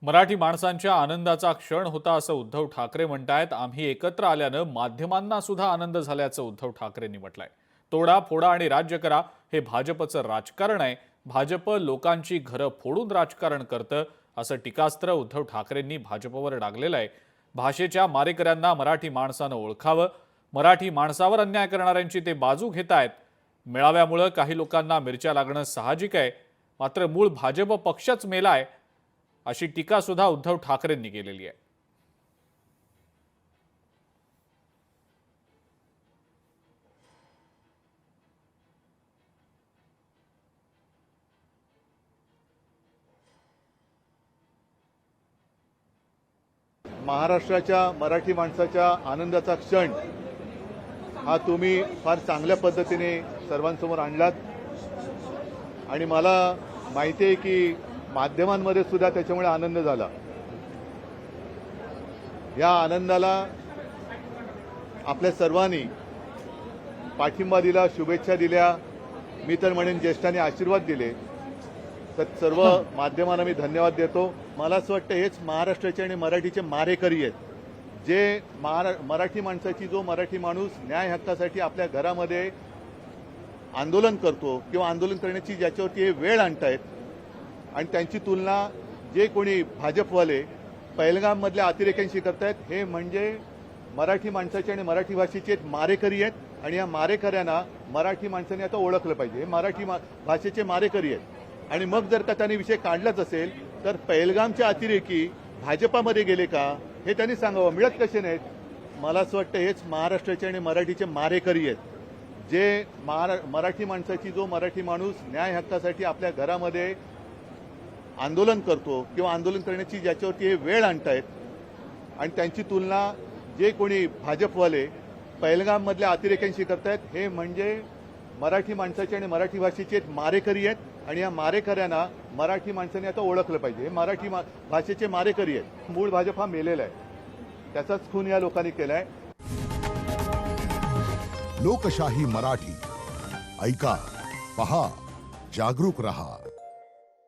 मराठी माणसांच्या आनंदाचा क्षण होता असं उद्धव ठाकरे म्हणतायत। आम्ही एकत्र आल्यानं माध्यमांना सुद्धा आनंद झाल्याचं उद्धव ठाकरेंनी म्हटलंय। तोडा फोडा आणि राज्य करा हे भाजपचं राजकारण आहे। भाजप लोकांची घरं फोडून राजकारण करतं असं टीकास्त्र उद्धव ठाकरेंनी भाजपवर डागलेलं आहे। भाषेच्या मारेकऱ्यांना मराठी माणसानं ओळखावं, मराठी माणसावर अन्याय करणाऱ्यांची ते बाजू घेतायत। मेळाव्यामुळे काही लोकांना मिरच्या लागणं साहजिक आहे, मात्र मूळ भाजप पक्षच मेलाय अशी टीका सुद्धा उद्धव ठाकरेंनी केलेली आहे। महाराष्ट्राच्या मराठी माणसाच्या आनंदाचा क्षण हा तुम्ही फार चांगल्या पद्धतीने सर्वांसमोर आणलात आणि मला माहिती आहे की माध्यमांमध्ये सुद्धा त्याच्यामुळे आनंद झाला। या आनंदाला आपल्या सर्वांनी पाठिंबा दिला, शुभेच्छा दिल्या, मी तर म्हणेन ज्येष्ठांनी आशीर्वाद दिले, तर सर्व माध्यमांना मी धन्यवाद देतो। मला असं वाटतं हेच महाराष्ट्राचे आणि मराठीचे मारेकरी आहेत, जे मराठी माणसाची, जो मराठी माणूस न्याय हक्कासाठी आपल्या घरामध्ये आंदोलन करतो किंवा आंदोलन करण्याची ज्याच्यावरती हे वेळ आणतायत, आणि त्यांची तुलना जे कोणी भाजपवाले पहलगाममधल्या अतिरेक्यांशी करतायत, हे म्हणजे मराठी माणसाचे आणि मराठी भाषेचे मारेकरी आहेत। आणि या मारेकऱ्यांना मराठी माणसाने आता ओळखलं पाहिजे। हे मराठी भाषेचे मारेकरी आहेत। आणि मग जर का त्यांनी विषय काढलाच असेल तर पहलगामचे अतिरेकी भाजपामध्ये गेले का हे त्यांनी सांगावं, मिळत कसे नाहीत। मला असं वाटतं हेच महाराष्ट्राचे आणि मराठीचे मारेकरी आहेत, जे मराठी माणसाची, जो मराठी माणूस न्याय हक्कासाठी आपल्या घरामध्ये आंदोलन करतो किंवा आंदोलन करण्याची ज्याच्यावरती हे वेळ आणतायत, आणि त्यांची तुलना जे कोणी भाजपवाले पहलगाममधल्या अतिरेक्यांशी करतायत, हे म्हणजे मराठी माणसाचे आणि मराठी भाषेचे मारेकरी आहेत। आणि या मारेकऱ्यांना मराठी माणसाने आता ओळखलं पाहिजे। हे मराठी भाषेचे मारेकरी आहेत। मूळ भाजप हा मेलेला आहे, त्याचाच खून या लोकांनी केलाय। लोकशाही मराठी ऐका, पहा, जागरूक रहा।